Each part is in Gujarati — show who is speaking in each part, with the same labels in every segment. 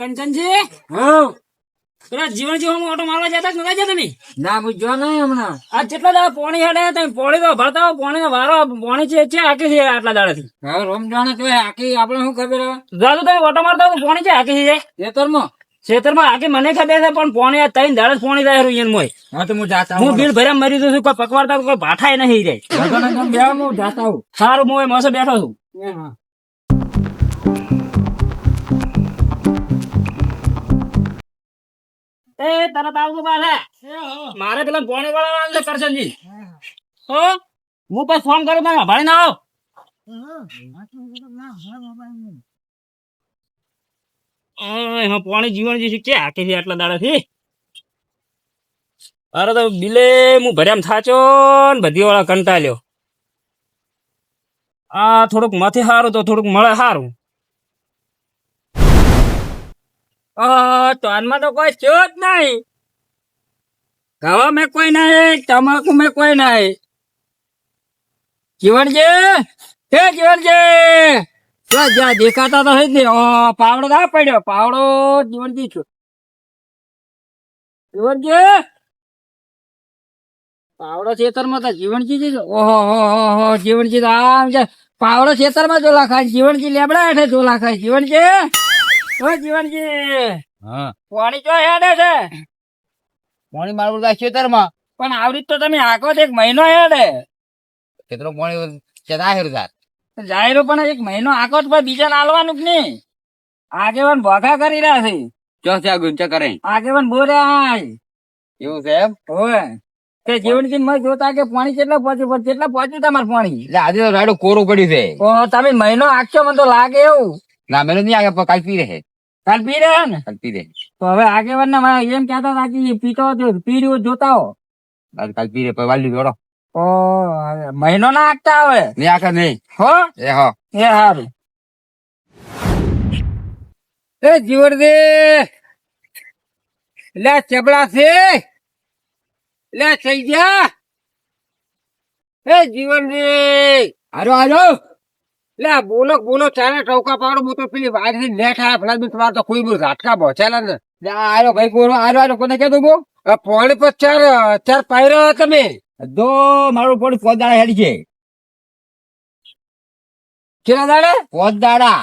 Speaker 1: કંચનજી
Speaker 2: હઉ.
Speaker 1: પેલા જીવન જીવનમાં ઓટો મારવા જતા કે નતા જતા તમે
Speaker 2: ના હું જો નહીં હમણાં.
Speaker 1: આ કેટલા દાડા પોણી હેડે તમે પોણી તો ભરતા હો પોણી નો વારો પોણી છે આખી છે આટલા દાડાથી
Speaker 2: હવે રમજાને તો આખી આપણે શું ખબર હવે
Speaker 1: જાદુ તમે ઓટો મારતા હો પોણી છે આખી છે
Speaker 2: ખેતરમાં.
Speaker 1: ખેતરમાં આખી મને ખબર છે પણ પોણી આ ત્રણ દાડા પોણી જાય રૂ મોય
Speaker 2: હા તો હું જાતા
Speaker 1: હું બિલ ભર્યા મરી જઉં છું કોઈ પકવાડતા કોઈ ભાઠાય નહીં જાય
Speaker 2: હું જાતા હું.
Speaker 1: સારું હું મસે બેઠો છું
Speaker 2: હા.
Speaker 1: એ તરત આવજો પાછા મારે પેલા પોણી વાળા આવશે કરશનજી હો હું પછી ફોન કરું તમે ભાઈ ના આવો હા પાણી જીવન જે છે આખી છે આટલા દાડાથી અરે તો બિલે હું ભર્યામ થાચો ને બધી વાળા કંટાળ્યો આ થોડુંક માથે સારું તો થોડુંક મળે સારું તોનમાં તો કોઈ થયો જ નહીં ગવા મેં કોઈ નહીં તમાકુ મેં કોઈ નહીં જીવનજી હે જીવનજી જ્યાં દેખાતા તો જ નહીં પાવડો ના પડ્યો પાવડો જીવનજી છું જીવનજી પાવડો ખેતરમાં તો જીવનજી છે ઓહો જીવનજી તો આમ છે પાવડો ખેતરમાં જોલા ખાય જીવનજી લેબડા હેઠે જોલા ખાય જીવનજી ઓ જીવનજી
Speaker 2: હા.
Speaker 1: પાણી જો હેડે છે
Speaker 2: પાણી મારવું તો ખેતરમાં.
Speaker 1: પણ આવડી તો તમે આખો એક મહિનો હેડે
Speaker 2: ખેતરો પાણી ચેતા હેરું તાર.
Speaker 1: જાહેરો પણ એક મહિનો આખો જ બીજા નાલવાનું જ નહીં આગેવાન ભોગા કરી રહ્યા છે
Speaker 2: ચો ત્યાં ગુંચા કરે
Speaker 1: આગેવાન બોર્યા
Speaker 2: એવું છે એમ.
Speaker 1: હોય તે જીવનજી મય જોતા કે પાણી કેટલા પહોંચ્યું પણ કેટલા પહોંચ્યું તમારે પાણી
Speaker 2: એટલે આજે તો રાડું કોરું પડ્યું છે.
Speaker 1: ઓ તમે મહિનો આખો મને તો લાગે એવું
Speaker 2: ના મેં નહીં આગળ કાલ પી રહે.
Speaker 1: કાલ પી રહ્યા ને
Speaker 2: કાલ પી રહે.
Speaker 1: તો હવે આગેવાન ને એમ કહેતા હતા કે પીતો પીડ્યું જોતા હો
Speaker 2: કાલ પી રહે પછી વાલી જોડો.
Speaker 1: ઓ હવે મહિનો ના આગતા હવે
Speaker 2: નહીં આખા નહીં.
Speaker 1: હો
Speaker 2: એ હો.
Speaker 1: એ સારું
Speaker 2: એ જીવનજી લે ચબડા છે લે થઈ ગયા એ જીવનજી હારો હારો લે બોલો ચાલે ટોકા પાડો હું તો પેલી વાડી નેટ આ ફલા બી તમારે તો કોઈ બી ઝાટકા પહોંચેલા ને લે આરો ભાઈ બોલો આરો કોને કહેતો બો પોણી પર ચાર પાયરો તમે
Speaker 1: જો મારું પોણી પોદાળા હેડી છે
Speaker 2: કેટલા દાડા પોત દાડા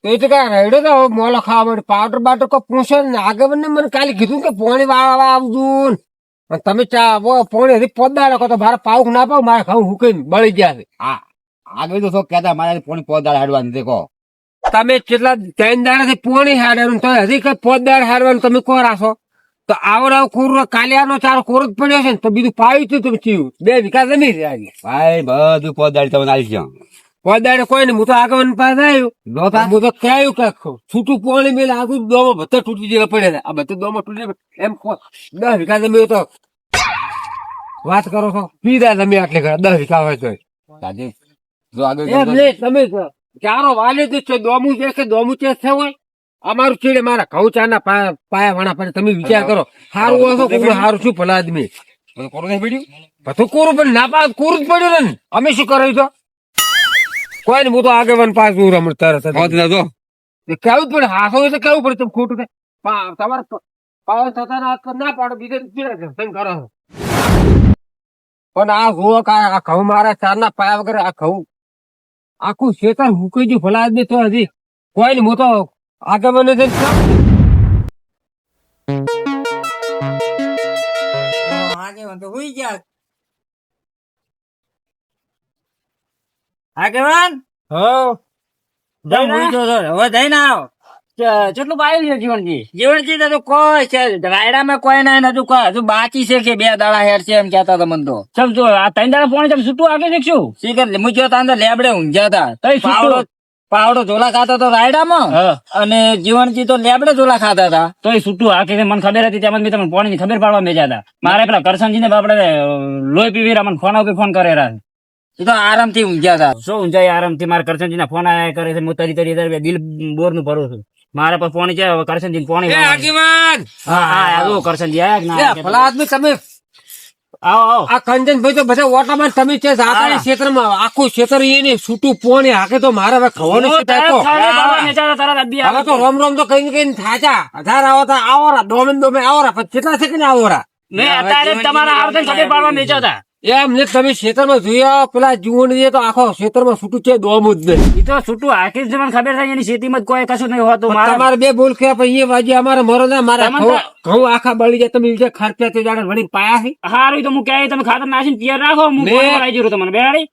Speaker 2: તો એ તો કઈ રેડો તો મોલો ખાવા માટે પાવડર બાવડર કોઈ પૂછો ને આગળ ને મને કાલે કીધું કે પોણી વાળવા આવતું ને તમે પોણી હજી પોત દાડા કહો તો મારે પાઉક ના પાવ મારે ખાવું હુકઈ બળી ગયા છે. હા આગળ તો શું કહેતા મારે પોણી પોત દાડા હાડવાનું દેખો તમે કેટલા ત્રણ દાડાથી પોણી હાડવાનું તો હજી કઈ પોત દાડા હાડવાનું તમે કો રાખો તો આવડાવ કોરો કાલે આનો ચારો કોરો જ પડ્યો છે ને તો બીજું પાયું તું તમે ચીયું 2 વીઘા જમીન છે ભાઈ બધું પોત દાડી તમને આવી જાવ પોત દાડે કોઈ નહીં હું તો આગળ પાસે આવ્યું હું તો કહ્યું કે છૂટું પોણી મેં આગળ દોમો બધા તૂટી જેલા પડે આ બધા દોમો તૂટી એમ 10 વીઘા જમીન તો વાત કરો છો પીધા તમે આટલે ઘર 10 વીઘા હોય તો દાદી જો આગળ એમ નહીં તમે ચારો વાલી દે છે દોમું છે કે દોમું છે હોય અમારું ચીડે મારા ઘઉં ચાના પાયા વાણા પડે તમે વિચાર કરો સારું હોય તો સારું શું ભલા આદમી કોરું નહીં પડ્યું બધું કોરું પણ ના પાસ કોરું જ પડ્યું ને અમે શું કર્યું તો કોઈ ને હું તો આગળ પાસ હું રમણ તરત કેવું પડે હાથો હોય તો કેવું પડે તમે ખોટું થાય તમારે પાવર થતા ના પાડો બીજે કરો પણ આ જુઓ આ ઘઉં મારા ચાર ના પાયા વગર આ ઘઉં આખું ખેતર મૂકી ગયું ભલા આદમી તો હજી કોઈ ને હું તો આગળ મને
Speaker 1: આગેવાન તો હોઈ ગયા આગેવાન હવે જઈને આવો કેટલું પાયું છે જીવનજી તો કોઈ છે રાયડામાં કોઈ નહીં હજુ હજુ બાકી છે કે 2 દાડા હેર છે એમ કેતા હતા મને તો સમજો આ 3 દાડા પોણી તમે છૂટું આગળ શીખશું શીખર મૂક્યો તા અંદર લેબડે ઊંઘ્યા હતા પાવડો ઝોલા ખાતા તો રાયડામાં અને જીવનજી તો લેબડે ઝોલા ખાતા હતા તો એ છૂટું આખી મને ખબર હતી તેમાં તમે પોણી ખબર પાડવા મેજા હતા મારે પેલા કરશનજી ને બાપડે લોહી પીવી મને ફોન ઉપર ફોન કરે એ તો આરામથી ઊંઘ્યા હતા શું ઊંઝાય આરામથી મારા કરશનજી ના ફોન આયા કરે છે હું તરી દિલ બોર નું ભરું છું મારે પર પોણી છે કરશનજી પોણી હા કરશનજી આયા તમે આવો આવો
Speaker 2: આ કંચનભાઈ તો બધા ઓટામાં તમે છે જાતા ક્ષેત્રમાં આખું ક્ષેત્ર એને છૂટું પોણી હાકે તો મારે હવે ખવાનું છે તાકો. હવે તો રોમ રોમ તો કઈ કઈ થાચા અધાર આવો તો આવરા ડોમે આવરા પછી કેટલા છે કે ને આવરા
Speaker 1: તમારા આવતે ખબર પાડવા મેચો હતા
Speaker 2: એમ ને તમે ક્ષેત્રમાં જોયા પેલા જુવણ તો આખો ક્ષેત્રમાં છૂટું છે દોમ જ નહીં.
Speaker 1: એ તો છૂટું હાકી જ મને ખબર થાય એની ખેતીમાં જ કોઈ કશું નહીં હોતું મારે
Speaker 2: તમારે બે બોલ કે એ વાજી અમારે મરો ના મારા ઘઉં આખા બળી જાય તમે બીજા ખર્ચા તે જાણે વળી પાયા છે.
Speaker 1: હારું તો હું કહે તમે ખાતર નાખીને તૈયાર રાખો હું
Speaker 2: ને-
Speaker 1: ફોન કરાવી જરું તમને બેહાડી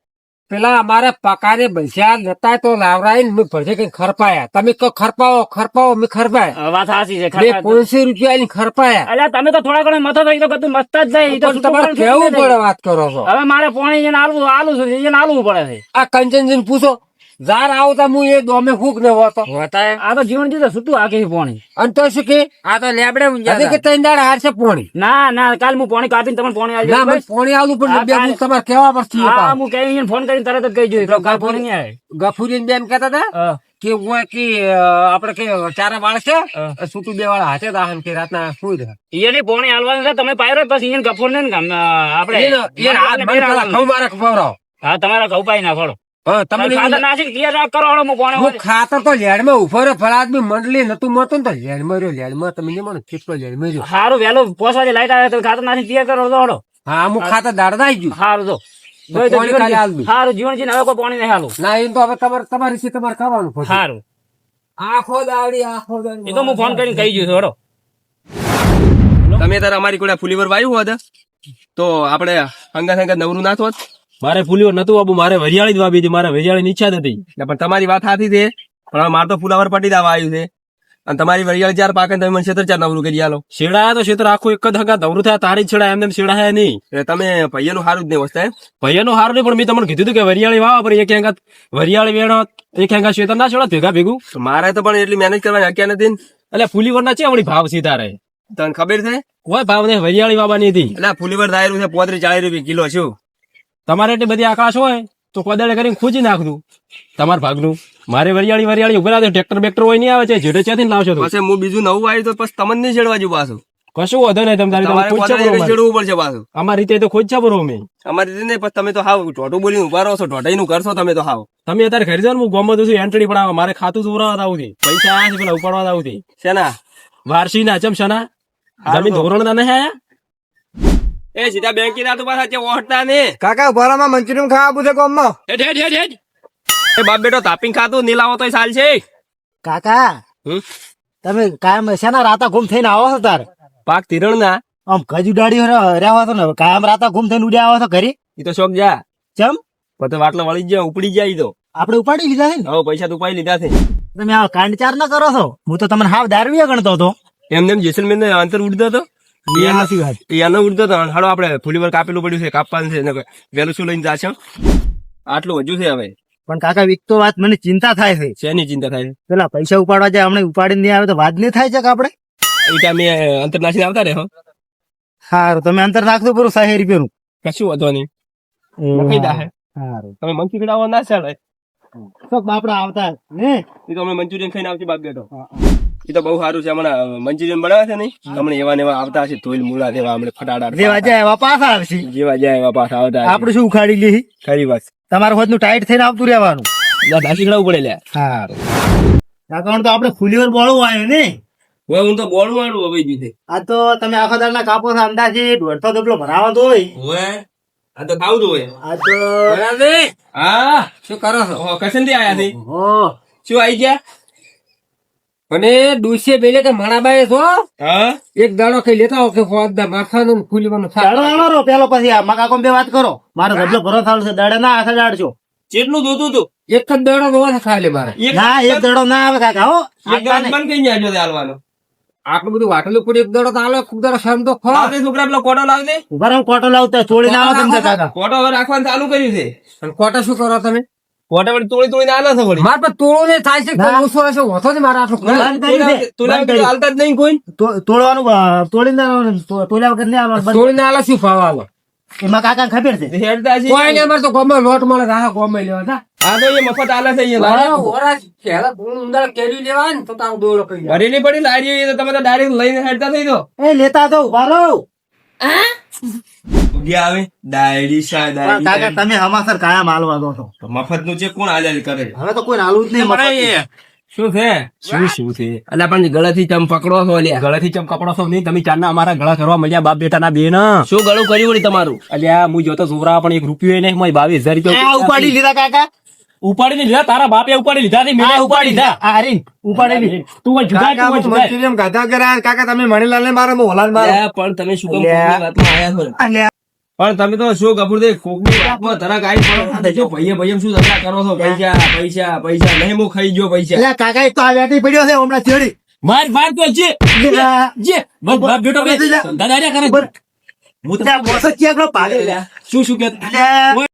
Speaker 2: પેલા અમારે પકારે બસ્યા લેતા તો લાવરાઈ ને મેં ભરજે કઈ ખરપાયા તમે કહો ખરપાવો મેં ખરપાયા
Speaker 1: વાત સાચી છે
Speaker 2: બે 500 રૂપિયા ની ખરપાયા.
Speaker 1: અલ્યા તમે તો થોડા ઘણા મથો થઈ તો કતું મસ્ત જ જાય ઈ તો
Speaker 2: પણ તમારે કેવું પડે વાત કરો છો.
Speaker 1: હવે મારે પોણી એને આલવું છે એને આલવું પડે છે
Speaker 2: આ કંચનજી પૂછો જાર આવતા હું એ દોમે ફૂક ને હોતો
Speaker 1: આ તો જીવન જીતો છૂટું હાકે પોણી
Speaker 2: અને તો શું કે
Speaker 1: આ તો લેબડે
Speaker 2: હજી કે ત્રણ દાડા હારશે પોણી
Speaker 1: ના કાલ હું પોણી કાપીને તમને પોણી
Speaker 2: ના
Speaker 1: આલી
Speaker 2: મને પોણી આવવું પણ બે બોલ તમારે કેવા પડશે એ
Speaker 1: હા
Speaker 2: પાછું.
Speaker 1: હું કઈ ફોન કરીને તરત જ કહી જોઈ કાલ પોણી નહીં આવે
Speaker 2: ગફુરીને બેન કહેતા હતા
Speaker 1: હા.
Speaker 2: કે હું કે આપડે કે ચારા વાળ છે છૂટું બે વાળા હાથે દાહન કે રાતના સુઈ રહ્યા
Speaker 1: એની પોણી હાલવાનું છે તમે પાયરો પછી એને ગફોર ને આપણે
Speaker 2: મારા ખવડાવો.
Speaker 1: હા તમારા ઘઉં પાઈ નાખો
Speaker 2: હા તમે
Speaker 1: ખાતર નાખીને ક્લિયર રાખ કરો હળો, હું પોણી
Speaker 2: હું ખાતર તો લેડમાં ઉભો રહ્યો ફળાદમી મંડળી નતું મળતું ને તો લેડમાં રહ્યો લેડમાં તમે નહીં માનો કેટલો લેડમાં રહ્યો.
Speaker 1: સારું વહેલું પોસવાથી લાઈટ આવે તો ખાતર નાખીને ક્લિયર કરો તો હળો
Speaker 2: હા હું ખાતર દાડતા આવી ગયું.
Speaker 1: સારું તો
Speaker 2: પોણી કાલે આલવી.
Speaker 1: સારું જીવન છે હવે કોઈ પોણી નહીં હાલું
Speaker 2: ના એમ તો હવે તમારી છે તમારે ખાવાનું પછી.
Speaker 1: સારું
Speaker 2: આખો દાડી
Speaker 1: એ તો હું ફોન કરીને કહી જઈશ હળો
Speaker 3: તમે તારે અમારી કોઈ ફુલીવર વાયું હોત તો આપણે હંગા નવરું ના થોત.
Speaker 4: મારે ફુલીવર નતું બાબુ, મારે વરિયાળી જ વાવી હતી, મારે વરિયાળી ઈચ્છા જ હતી.
Speaker 3: એટલે પણ તમારી વાત સાચી છે, પણ હવે મારે તો ફુલાવર પટી દાવા આવ્યું છે અને તમારી વરિયાળી ચાર પાકે ને તમે મને ક્ષેત્ર ચાર નવરું કરી આલો.
Speaker 4: શેડાયા તો ક્ષેત્ર આખું એક જ હંગા દવરું થયા, તારી જ છેડા એમને શેડા હે નહીં.
Speaker 3: એટલે તમે ભૈયાનું સારું જ નહીં વસ્તા એમ.
Speaker 4: ભૈયાનું હારું નહીં, પણ મેં તમને કીધું હતું કે વરિયાળી વાવા પર એક હંગા વરિયાળી વેણો એક હંગા ક્ષેત્ર ના છોડો ભેગા ભેગું.
Speaker 3: તો મારે તો પણ એટલી મહેનત કરવાની હક્યા નથી ને.
Speaker 4: એટલે ફુલીવર ના છે હમણાં ભાવ છે તારે?
Speaker 3: તને ખબર છે?
Speaker 4: કોઈ ભાવ નહીં, વરિયાળી વાવવાની હતી.
Speaker 3: એટલે ફુલીવર દાયરું છે 35-40 રૂપિયા કિલો છું.
Speaker 4: તમારે એટલી બધી આકાશ હોય તો કોદાળે કરીને ખૂંચી નાખતું તમારા ભાગનું. મારે વરિયાળી ઉભા ટ્રેક્ટર બેક્ટર હોય નહીં આવે છે, જેટે ત્યાંથી લાવશો તો
Speaker 3: પછી હું બીજું નવું આવ્યું તો પછી તમને નહીં છેડવા જવું પાછું.
Speaker 4: કશું વધુ નહીં. તમે
Speaker 3: તમારે કોદાળી છેડવું પડશે પાછું.
Speaker 4: અમારી રીતે તો ખોજા બરો મેં.
Speaker 3: અમારી રીતે નહીં, પછી તમે તો હાવ ઢોઢું બોલીને ઉભા રહો છો, ઢોઢાઈનું કરશો તમે તો હાવ.
Speaker 4: તમે અત્યારે ઘરે જાઓ ને, હું ગોમાં છું એન્ટ્રી પડાવવા, મારે ખાતું ચોરાવા આવું છે, પૈસા આયા છે પેલા ઉપાડવા આવું છે.
Speaker 3: શેના?
Speaker 4: વારસી ના ચમ શના જમીન ધોરણ ના નહીં આયા.
Speaker 3: એ સીધા બેંકી ના તો પાછા ઓહટા ને.
Speaker 2: કાકા ભરામાં મંચુરિયન ખાવા પૂછે કોમમાં.
Speaker 4: હેડ હેડ હેડ હેડ.
Speaker 3: એ બાપ બેટો તાપીને ખાતું નહીં લાવો તોય સાલ છે.
Speaker 5: કાકા
Speaker 3: હમ?
Speaker 5: તમે કાયમ શેના રાતા ગુમ થઈને આવો છો તાર?
Speaker 3: પાક તિરણ ના
Speaker 5: આમ ગજ ઉડાડી રહ્યા છો ને, કાયમ રાતા ગુમ થઈને ઉડ્યા આવો છો ઘરે?
Speaker 3: ઈ તો શોખ જા
Speaker 5: ચમ
Speaker 3: પછી વાટલો વળી જાય ઉપડી જાય ઈ તો.
Speaker 5: આપણે ઉપાડી લીધા છે ને?
Speaker 3: હવે પૈસા તો ઉપાડી લીધા છે.
Speaker 5: તમે આ કાંડચાર ના કરો છો? હું તો તમને હાવ દારૂ ગણતો હતો.
Speaker 3: એમને એમ જેસલમેર ને અંતર ઉડતો હતો.
Speaker 5: એ નથી વાત.
Speaker 3: એનો ઉડતો હતો. હાલો આપણે ફુલીવર કાપેલું પડ્યું છે, કાપવાનું છે ને વહેલું શું લઈને જાશો. આટલું હજુ છે. હવે
Speaker 5: પણ કાકા એક તો વાત મને ચિંતા થાય છે.
Speaker 3: શેની ચિંતા થાય?
Speaker 5: પેલા પૈસા ઉપાડવા જાય હમણાં ઉપાડીને નહીં આવે તો વાત નહીં થાય છે કે આપણે?
Speaker 3: એ ટાઈમે અંતર નાસીને આવતા રહે. હો
Speaker 5: સારું તમે અંતર નાખજો પૂરું 60 રૂપિયાનું.
Speaker 3: કશું વાંધો નહીં. લખાઈ દા હે.
Speaker 5: સારું
Speaker 3: તમે મંકી કડાવો ના ચાલે.
Speaker 5: તો બાપડા આવતા ને
Speaker 3: એ તો અમે મંચુરિયન ખાઈને આવતી બાપ બેટો. એ તો બહુ સારું છે. હમણાં મંચુરિયન બનાવે છે નહીં, હમણાં એવા ને એવા આવતા હશે. તોય મૂળા જેવા હમણાં ફટાડા
Speaker 5: જેવા જાય એવા પાછા આવશે.
Speaker 3: જેવા જાય એવા પાછા આવતા હશે.
Speaker 5: આપણે શું ઉખાડી લઈએ?
Speaker 3: ખરી વાત.
Speaker 5: તમારે હોદનું ટાઈટ થઈને આવતું રહેવાનું.
Speaker 3: દાસી કડાવું પડે લ્યા.
Speaker 5: સારું કાકા તો આપણે ફુલીવર બોળવું આવ્યું ને.
Speaker 3: હવે હું તો બોલું વાળું હવે બીજે.
Speaker 5: આ તો તમે આખા દાડના કાપો છો અંદાજે 150 ડબલો ભરાવાનો હોય.
Speaker 3: હવે આ તો ખાવું જોઈએ.
Speaker 5: આ તો
Speaker 3: હા
Speaker 2: શું કરો છો?
Speaker 3: ઓહો, કસનથી આયા છે?
Speaker 5: ઓહો,
Speaker 3: શું આવી ગયા?
Speaker 2: અને ડુસે બેલે કે મણાબાઈ છો
Speaker 3: હા
Speaker 2: એક દાડો કઈ લેતા હો કે ફોદા માથાનું ફૂલીવાનું
Speaker 5: દાડો આનો રો પેલો પછી આ મકા કોમ બે વાત કરો. મારો ડબલો ભરો થાળ છે, દાડે ના આખા દાડ છો.
Speaker 3: કેટલું દૂધ હતું?
Speaker 2: એક જ દાડો જોવા છે ખાલી મારે.
Speaker 5: ના એક દાડો ના આવે કાકા હો.
Speaker 3: બંધ કઈ જાય જો હાલવાનો.
Speaker 2: આટલું બધું વાટેલું પડ્યું એક દાડો તો હાલો ખુબ દાડો શરમ તો ખો.
Speaker 3: આવતી છોકરા પેલો કોટો લાવજે.
Speaker 5: ઉભા રહો કોટો લાવતા ચોળી ના આવે તમને કાકા.
Speaker 3: કોટો હવે રાખવાનું ચાલુ કર્યું છે.
Speaker 2: અને કોટા શું કરો તમે?
Speaker 3: કોટો વળી તોડી તોડીને આલો છો વળી.
Speaker 2: મારે પણ તોડો ને થાય છે
Speaker 5: ના.
Speaker 2: ઓછો હશે હોતો જ મારે આટલું ખરું.
Speaker 5: બંધ કરી દે.
Speaker 3: તોડ્યા વગર હાલતા જ નહીં કોઈ.
Speaker 5: તોડવાનું તોડી ના તોડ્યા વગર નહીં આવવાનું.
Speaker 2: તોડીને આલો શું ફાવ આલો?
Speaker 5: એમાં કાકા ખબર છે.
Speaker 3: હેડતા છે.
Speaker 2: કોઈ ને અમારે તો ગમે લોટ મળે રાખા ગમે લેવા તા.
Speaker 3: આ તો એ મફત આલે છે અહીંયા.
Speaker 2: મારા ઘોડા પહેલા ગુણ ઉંદર કેરી લેવા ને તો તારો દોડો કરી જાય.
Speaker 3: ભરેલી પડી લારી એ તો તમે તો ડાયરેક્ટ લઈને હેડતા થઈ દો.
Speaker 5: એ લેતા તો ઉભા રહો.
Speaker 3: ફુગી આવે ડાયરી શા
Speaker 5: પણ કાકા તમે હમાસર કાયમ હાલવા દો છો
Speaker 3: મફત નું છે કોણ આઝાદ કરે
Speaker 5: હવે તો કોઈ હાલવું જ નહીં મફતનું.
Speaker 3: શું છે
Speaker 4: શું છે
Speaker 3: એટલે પણ ગળાથી ચમ પકડો છો લ્યા
Speaker 4: ગળેથી ચમ કપડો છો નહીં તમે ચારના અમારા ગળા કરવા મળ્યા બાપ બેટાના બે ના
Speaker 3: શું ગળું કર્યું વળી તમારું
Speaker 4: અલ્યા હું જોતો છોકરા પણ 1 રૂપિયો નહીં મોય 22,000
Speaker 5: આ ઉપાડી લીધા કાકા
Speaker 4: ઉપાડીને લીધા તારા બાપે ઉપાડી લીધા નહીં મેં ઉપાડી લીધા
Speaker 5: આ હરીન ઉપાડી લીધી.
Speaker 4: તું પણ જુદા તું પણ જુદા.
Speaker 2: મંચુરિયન ગાધા કર્યા કાકા તમે મણીલાલ ને મારો મોહનલાલ મારો
Speaker 3: લ્યા, પણ તમે શું કામ કોકની વાતમાં આયા છો
Speaker 5: અલ્યા,
Speaker 3: પણ તમે તો શું કપૂર દે કોકની વાતમાં તરક આવી પડો ભાઈએ ભાઈએ શું ધંધા કરો છો પૈસા પૈસા પૈસા નહીં હું ખાઈ ગયો પૈસા
Speaker 5: અલ્યા કાકા એક તો આ વેટી પડ્યો છે હમણાં ચેડી.
Speaker 4: માર તો જે
Speaker 5: અલ્યા,
Speaker 4: બસ બાપ બેટો બે
Speaker 5: બસ,
Speaker 4: દાદારિયા કરે
Speaker 5: હું ત્યાં બોસ જ ક્યાંક નો પાડે.
Speaker 4: શું કે
Speaker 5: અલ્યા,